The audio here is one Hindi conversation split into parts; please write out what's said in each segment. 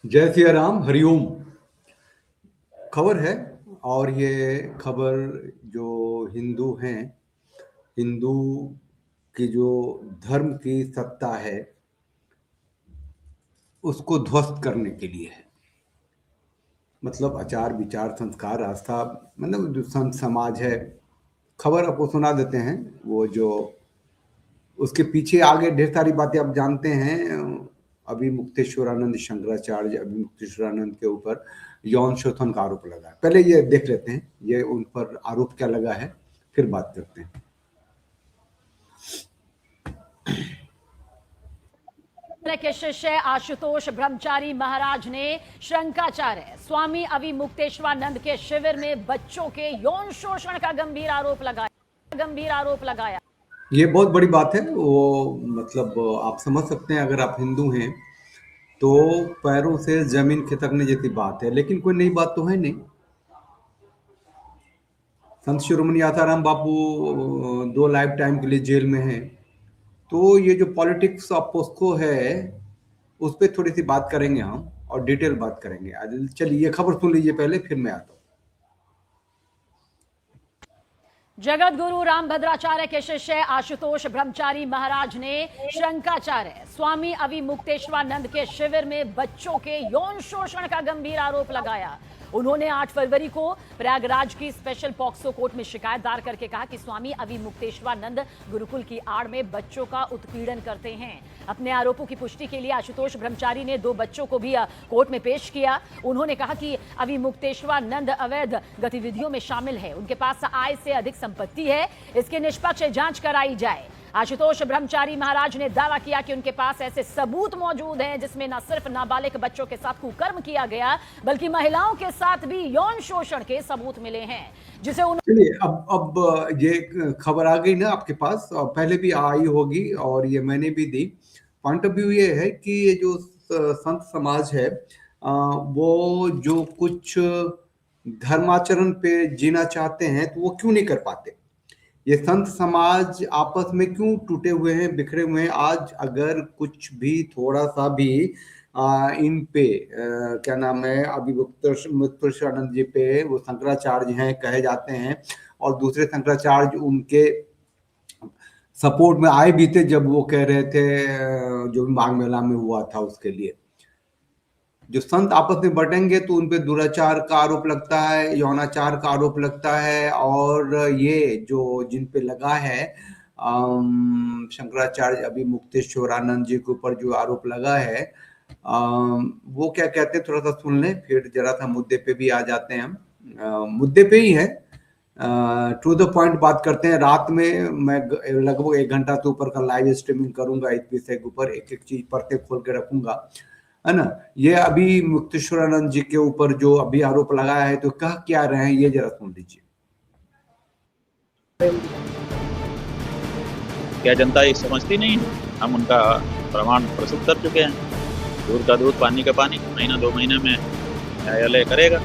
जय सिया राम, हरिओम। खबर है। और ये खबर जो हिंदू हैं, हिंदू की जो धर्म की सत्ता है उसको ध्वस्त करने के लिए है। मतलब आचार विचार संस्कार आस्था, मतलब जो संत समाज है। खबर आपको सुना देते हैं। वो जो उसके पीछे आगे ढेर सारी बातें आप जानते हैं। अभी मुक्तेश्वरानंद शंकराचार्य अभी मुक्तेश्वरानंद के ऊपर यौन शोषण का आरोप लगा है। पहले ये देख लेते हैं ये उन पर आरोप क्या लगा है, फिर बात करते हैं। के शिष्य आशुतोष ब्रह्मचारी महाराज ने शंकराचार्य स्वामी अविमुक्तेश्वरानंद के शिविर में बच्चों के यौन शोषण का गंभीर आरोप लगाया। ये बहुत बड़ी बात है। वो मतलब आप समझ सकते हैं, अगर आप हिंदू हैं तो पैरों से जमीन खिसकने जैसी बात है। लेकिन कोई नई बात तो है नहीं। संत शिरोमणि आसाराम बापू 2 लाइफ टाइम के लिए जेल में हैं। तो ये जो पॉलिटिक्स ऑफ पोस्को है उस पर थोड़ी सी बात करेंगे हम, और डिटेल बात करेंगे आज। चलिए ये खबर सुन लीजिए पहले, फिर मैं आता हूँ। जगत गुरु रामभद्राचार्य के शिष्य आशुतोष ब्रह्मचारी महाराज ने शंकराचार्य स्वामी अविमुक्तेश्वरानंद के शिविर में बच्चों के यौन शोषण का गंभीर आरोप लगाया। उन्होंने 8 फरवरी को प्रयागराज की स्पेशल पॉक्सो कोर्ट में शिकायत दायर करके कहा कि स्वामी अविमुक्तेश्वरानंद गुरुकुल की आड़ में बच्चों का उत्पीड़न करते हैं। अपने आरोपों की पुष्टि के लिए आशुतोष ब्रह्मचारी ने 2 बच्चों को भी कोर्ट में पेश किया। उन्होंने कहा कि अविमुक्तेश्वरानंद अवैध गतिविधियों में शामिल है, उनके पास आय से अधिक संपत्ति है, इसकी निष्पक्ष जांच कराई जाए। आशुतोष ब्रह्मचारी महाराज ने दावा किया कि उनके पास ऐसे सबूत मौजूद हैं जिसमें न सिर्फ नाबालिग बच्चों के साथ कुकर्म किया गया बल्कि महिलाओं के साथ भी यौन शोषण के सबूत मिले हैं, जिसे चलिए अब ये खबर आ गई ना आपके पास, और पहले भी आई होगी और ये मैंने भी दी। पॉइंट ऑफ व्यू ये है कि ये जो संत समाज है, वो जो कुछ धर्माचरण पे जीना चाहते हैं तो वो क्यों नहीं कर पाते। ये संत समाज आपस में क्यों टूटे हुए हैं, बिखरे हुए हैं। आज अगर कुछ भी थोड़ा सा भी इन पे क्या नाम है, अभी मुक्तेश्वरानंद जी पे वो शंकराचार्य हैं कहे जाते हैं, और दूसरे शंकराचार्य उनके सपोर्ट में आए भी थे जब वो कह रहे थे जो भी माघ मेला में हुआ था उसके लिए। जो संत आपस में बटेंगे तो उन पे दुराचार का आरोप लगता है, यौनाचार का आरोप लगता है। और ये जो जिन पे लगा है शंकराचार्य अभी मुक्तेश्वरानंद जी के ऊपर जो आरोप लगा है, वो क्या कहते हैं थोड़ा सा सुन लें, फिर जरा सा मुद्दे पे भी आ जाते हैं हम। मुद्दे पे ही है, टू द पॉइंट बात करते हैं। रात में मैं लगभग 1 घंटा से ऊपर का लाइव स्ट्रीमिंग करूंगा इस विषय के ऊपर, एक एक चीज पढ़ते खोल के रखूंगा, है ना। ये अभी मुक्तेश्वरानंद जी के ऊपर जो अभी आरोप लगाया है तो कह क्या रहे हैं ये जरा सुन लीजिए। क्या जनता ये समझती नहीं? हम उनका प्रमाण प्रस्तुत कर चुके हैं। दूध का दूध पानी का पानी, महीना 2 महीने में न्यायालय करेगा।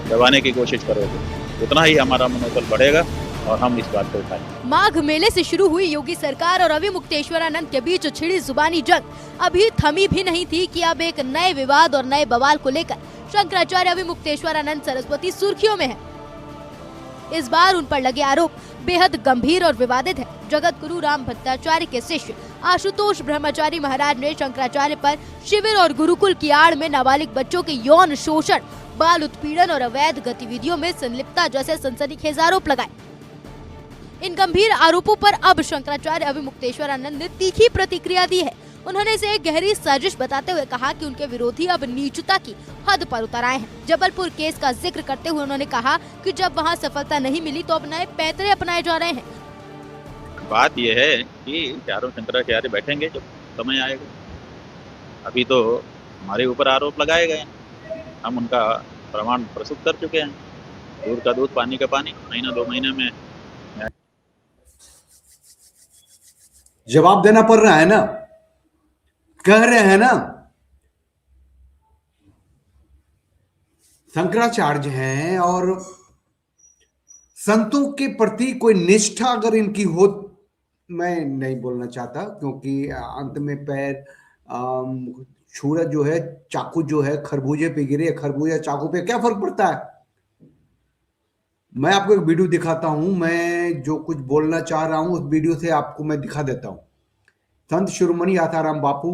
दबाने की कोशिश करोगे उतना ही हमारा मनोबल बढ़ेगा और हम इस बात को उठाएंगे। माघ मेले से शुरू हुई योगी सरकार और अविमुक्तेश्वरानंद के बीच छिड़ी जुबानी जंग अभी थमी भी नहीं थी कि अब एक नए विवाद और नए बवाल को लेकर शंकराचार्य अविमुक्तेश्वरानंद सरस्वती सुर्खियों में है। इस बार उन पर लगे आरोप बेहद गंभीर और विवादित है। जगत गुरु रामभद्राचार्य के शिष्य आशुतोष ब्रह्मचारी महाराज ने शंकराचार्य पर शिविर और गुरुकुल की आड़ में नाबालिग बच्चों के यौन शोषण, बाल उत्पीड़न और अवैध गतिविधियों में संलिप्तता जैसे सनसनीखेज आरोप लगाए। इन गंभीर आरोपों पर अब शंकराचार्य अविमुक्तेश्वरानंद ने तीखी प्रतिक्रिया दी है। उन्होंने इसे एक गहरी साजिश बताते हुए कहा कि उनके विरोधी अब नीचता की हद पर उतर आए हैं। जबलपुर केस का जिक्र करते हुए उन्होंने कहा कि जब वहां सफलता नहीं मिली तो अब नए पैतरे अपनाए जा रहे हैं। बात यह है कि चारों शंकराचार्य बैठेंगे जब समय आएगा। अभी तो हमारे ऊपर आरोप लगाए गए, हम उनका प्रमाण प्रस्तुत कर चुके हैं। दूध का दूध पानी का पानी, महीना 2 महीने में जवाब देना पड़ रहा है ना, कह रहे हैं ना। शंकराचार्य हैं और संतों के प्रति कोई निष्ठा अगर इनकी हो, मैं नहीं बोलना चाहता क्योंकि अंत में पैर सूरज जो है, चाकू जो है खरबूजे पे गिरे, खरबूजा चाकू पे क्या फर्क पड़ता है? मैं आपको एक वीडियो दिखाता हूं, मैं जो कुछ बोलना चाह रहा हूं उस वीडियो से आपको मैं दिखा देता हूं। संत शिरोमणि आसाराम बापू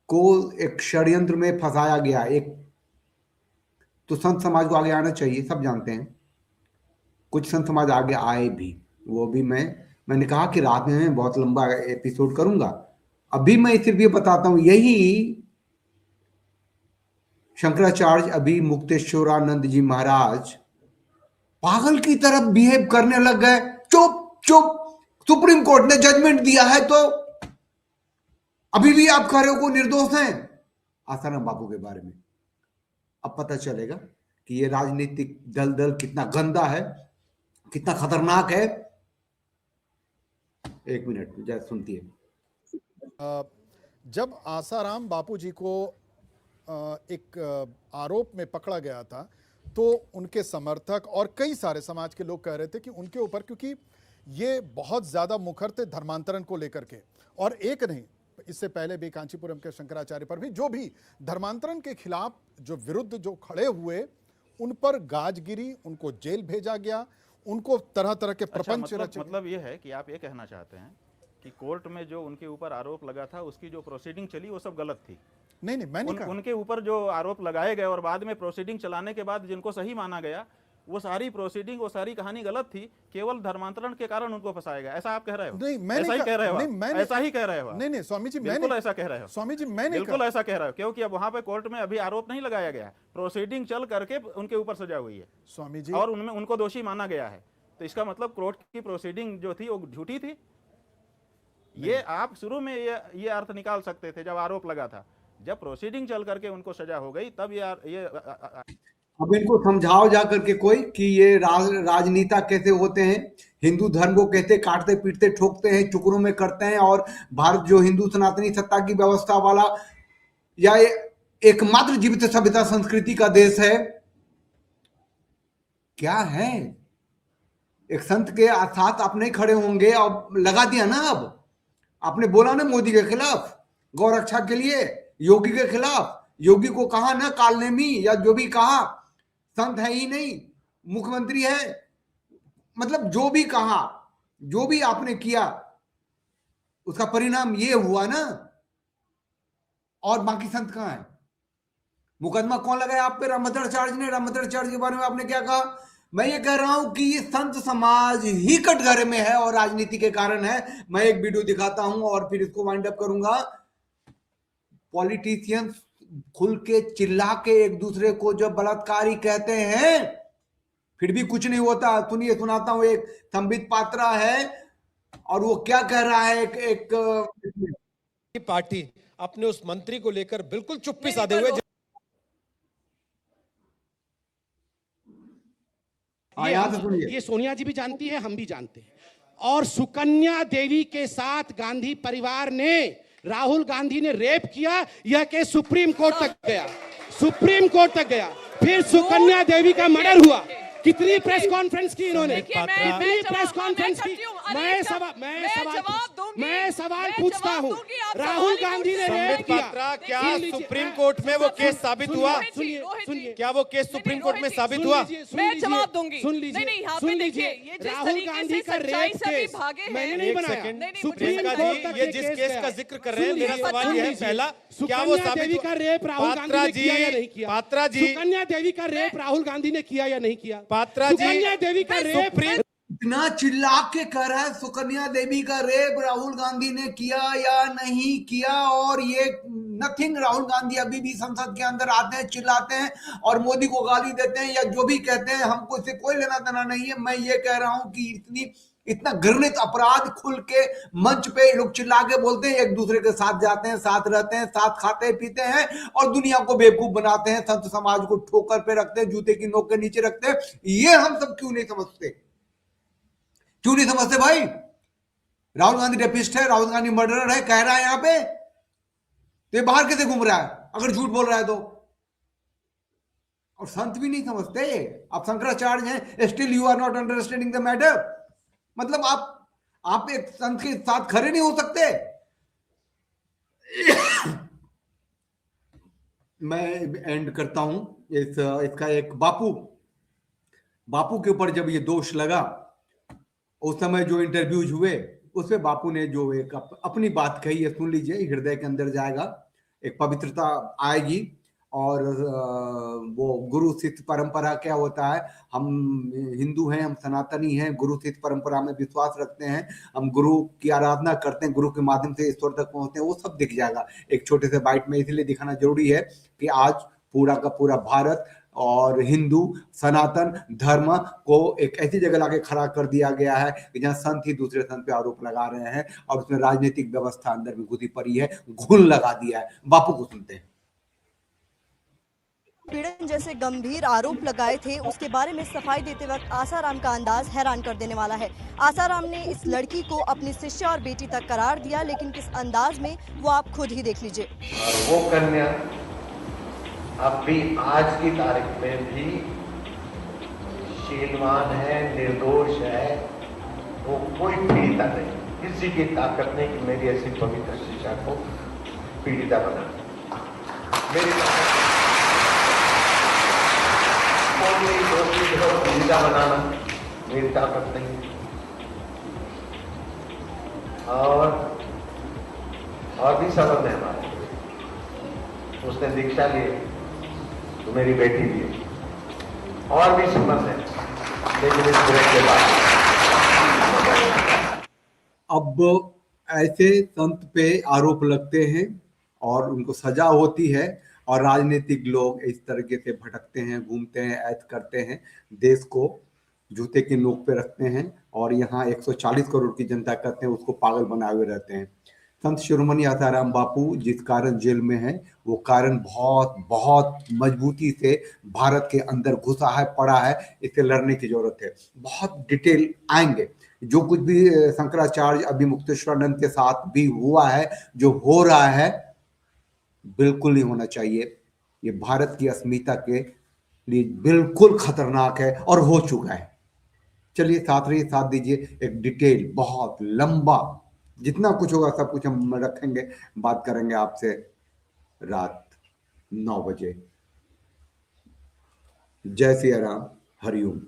को एक षड्यंत्र में फंसाया गया। एक तो संत समाज को आगे आना चाहिए, सब जानते हैं। कुछ संत समाज आगे आए भी, वो भी मैंने कहा कि रात में मैं बहुत लंबा एपिसोड करूंगा। अभी मैं सिर्फ ये बताता हूं, यही शंकराचार्य अभी मुक्तेश्वरानंद जी महाराज पागल की तरह बिहेव करने लग गए। चुप चुप, सुप्रीम कोर्ट ने जजमेंट दिया है तो अभी भी आप कह रहे हो को निर्दोष हैं आसाराम बापू के बारे में। अब पता चलेगा कि ये राजनीतिक दल कितना गंदा है, कितना खतरनाक है। एक मिनट जय सुनती है। जब आसाराम बापू जी को एक आरोप में पकड़ा गया था तो उनके समर्थक और कई सारे समाज के लोग कह रहे थे कि उनके ऊपर, क्योंकि ये बहुत ज्यादा मुखर थे धर्मांतरण को लेकर के, और एक नहीं, इससे पहले भी कांचीपुरम के शंकराचार्य पर भी जो भी धर्मांतरण के खिलाफ जो विरुद्ध जो खड़े हुए, उन पर गाज गिरी, उनको जेल भेजा गया, उनको तरह तरह के प्रपंच रचे। मतलब ये है कि आप ये कहना चाहते हैं कि कोर्ट में जो उनके ऊपर आरोप लगा था उसकी जो प्रोसीडिंग चली वो सब गलत थी? नहीं, मैं नहीं कहा। उनके ऊपर जो आरोप लगाए गए और बाद में प्रोसीडिंग चलाने के बाद जिनको सही माना गया, वो सारी प्रोसीडिंग, वो सारी कहानी गलत थी, केवल धर्मांतरण के कारण उनको फंसाया गया, ऐसा आप कह रहे हो? नहीं, मैं ऐसा ही कह रहे हो? ऐसा ही कह रहे हो? नहीं स्वामी जी, बिल्कुल ऐसा कह रहे हो स्वामी जी, मैं नहीं बिल्कुल ऐसा कह रहे हो, क्योंकि अब वहां पे कोर्ट में अभी आरोप नहीं लगाया गया है, प्रोसीडिंग चल करके उनके ऊपर सजा हुई है स्वामी जी, और उनमें उनको दोषी माना गया है। तो इसका मतलब कोर्ट की प्रोसीडिंग जो थी वो झूठी थी। ये आप शुरू में ये अर्थ निकाल सकते थे जब आरोप लगा था। जब प्रोसीडिंग चल करके उनको सजा हो गई तब ये अब इनको समझाओ जा करके कोई कि ये राजनीता कैसे होते हैं, हिंदू धर्म को कैसे काटते पीटते ठोकते हैं, टुकड़ों में करते हैं, और भारत जो हिंदू सनातनी सत्ता की व्यवस्था वाला या एकमात्र जीवित सभ्यता संस्कृति का देश है, क्या है? एक संत के साथ आप नहीं खड़े होंगे। अब लगा दिया ना, अब आपने बोला ना मोदी के खिलाफ, गौ रक्षा के लिए योगी के खिलाफ, योगी को कहा ना कालनेमी या जो भी कहा, संत है ही नहीं, मुख्यमंत्री है, मतलब जो भी कहा, जो भी आपने किया उसका परिणाम ये हुआ ना। और बाकी संत कहां है? मुकदमा कौन लगाया आप पे? रामभद्राचार्य ने। रामभद्राचार्य के बारे में आपने क्या कहा? मैं ये कह रहा हूं कि ये संत समाज ही कटघरे में है और राजनीति के कारण है। मैं एक वीडियो दिखाता हूं और फिर इसको वाइंड अप करूंगा। पॉलिटिशियंस खुल के चिल्ला के एक दूसरे को जब बलात्कारी कहते हैं फिर भी कुछ नहीं होता। सुनिए, सुनाता हूं। एक संबित पात्रा है और वो क्या कह रहा है। एक पार्टी अपने उस मंत्री को लेकर बिल्कुल चुप्पी साधे हुए ये सोनिया जी भी जानती है, हम भी जानते हैं। और सुकन्या देवी के साथ गांधी परिवार ने, राहुल गांधी ने रेप किया, यह केस सुप्रीम कोर्ट तक गया, सुप्रीम कोर्ट तक गया। फिर सुकन्या देवी का मर्डर हुआ। कितनी प्रेस कॉन्फ्रेंस की इन्होंने, कितनी प्रेस कॉन्फ्रेंस की। मैं सवाल पूछता हूँ, राहुल गांधी ने रेप किया, क्या सुप्रीम कोर्ट में वो केस साबित हुआ? सुनिए, क्या वो केस सुप्रीम कोर्ट में साबित हुआ? मैं जवाब दूंगी। सुन लीजिए, राहुल गांधी का रेप केस मैंने नहीं बनाया, सुप्रीम कोर्ट तक ये जिस केस का जिक्र कर रहे हैं, मेरा सवाल ये है, पहला, क्या वो सुकन्या देवी का रेप राहुल गांधी ने किया या नहीं किया? पात्रा जी, सुकन्या देवी का रेप राहुल गांधी ने किया या नहीं किया? पात्रा जी, सुकन्या देवी का रेप इतना चिल्ला के कह रहा है सुकन्या देवी का रेप राहुल गांधी ने किया या नहीं किया, और ये नथिंग। राहुल गांधी अभी भी संसद के अंदर आते हैं, चिल्लाते हैं और मोदी को गाली देते हैं या जो भी कहते हैं, हमको इससे कोई लेना देना नहीं है। मैं ये कह रहा हूं कि इतना घृणित अपराध खुल के मंच पे लोग चिल्ला के बोलते हैं, एक दूसरे के साथ जाते हैं, साथ रहते हैं, साथ खाते पीते हैं और दुनिया को बेवकूफ बनाते हैं, संत समाज को ठोकर पे रखते हैं, जूते की नोक के नीचे रखते हैं। ये हम सब क्यों नहीं समझते? क्यों नहीं समझते भाई? राहुल गांधी रेपिस्ट है, राहुल गांधी मर्डरर है, कह रहा है यहां पे, तो ये बाहर कैसे घूम रहा है अगर झूठ बोल रहा है तो? और संत भी नहीं समझते। आप शंकराचार्य हैं, still you are not understanding the matter. मतलब आप एक संत के साथ खड़े नहीं हो सकते। मैं एंड करता हूं इसका एक बापू के ऊपर जब ये दोष लगा, उस समय जो इंटरव्यूज हुए उसमें बापू ने जो एक अपनी बात कही है, सुन लीजिए, हृदय के अंदर जाएगा, एक पवित्रता आएगी। और वो गुरु शिष्य परंपरा क्या होता है, हम हिंदू हैं, हम सनातनी हैं, गुरु शिष्य परंपरा में विश्वास रखते हैं, हम गुरु की आराधना करते हैं, गुरु के माध्यम से ईश्वर तक पहुंचते हैं, वो सब दिख जाएगा एक छोटे से बाइट में। इसलिए दिखाना जरूरी है कि आज पूरा का पूरा भारत और हिंदू सनातन धर्म को एक ऐसी जगह लाके खड़ा कर दिया गया है कि जहां संत ही दूसरे संत पे आरोप लगा रहे हैं और उसमें राजनीतिक व्यवस्था अंदर में घुसी पड़ी है, घुन लगा दिया है। बापू को सुनते हैं। पीड़न जैसे गंभीर आरोप लगाए थे, उसके बारे में सफाई देते वक्त आसाराम का अंदाज हैरान कर देने वाला है। आसाराम ने इस लड़की को अपनी शिष्या और बेटी तक करार दिया, लेकिन किस अंदाज में वो आप खुद ही देख लीजिए। वो कन्या अब भी आज की तारीख में भी शीलवान है, निर्दोष है, वो कोई पीड़िता नहीं, किसी की ताकत नहीं कि मेरी ऐसी पवित्र शिक्षा को पीड़िता बना। मेरी पीड़िता बनाना मेरी ताकत नहीं। और भी सबक है हमारे, उसने दीक्षा ली तो मेरी बेटी भी है, और भी सबक है, लेकिन इस ब्रेक के बाद अब ऐसे संत पे आरोप लगते हैं और उनको सजा होती है, और राजनीतिक लोग इस तरीके से भटकते हैं, घूमते हैं, ऐश करते हैं, देश को जूते की नोक पे रखते हैं, और यहाँ 140 करोड़ की जनता कहते हैं उसको पागल बनाए हुए रहते हैं। संत शिरोमणि आसाराम बापू जिस कारण जेल में है, वो कारण बहुत बहुत मजबूती से भारत के अंदर घुसा है, पड़ा है, इससे लड़ने की जरूरत है। बहुत डिटेल आएंगे, जो कुछ भी शंकराचार्य अभिमुक्तेश्वरानंद के साथ भी हुआ है, जो हो रहा है, बिल्कुल नहीं होना चाहिए। ये भारत की अस्मिता के लिए बिल्कुल खतरनाक है और हो चुका है। चलिए साथ दीजिए, एक डिटेल बहुत लंबा, जितना कुछ होगा सब कुछ हम रखेंगे, बात करेंगे आपसे रात 9 बजे। जय सिया राम, हरिओम।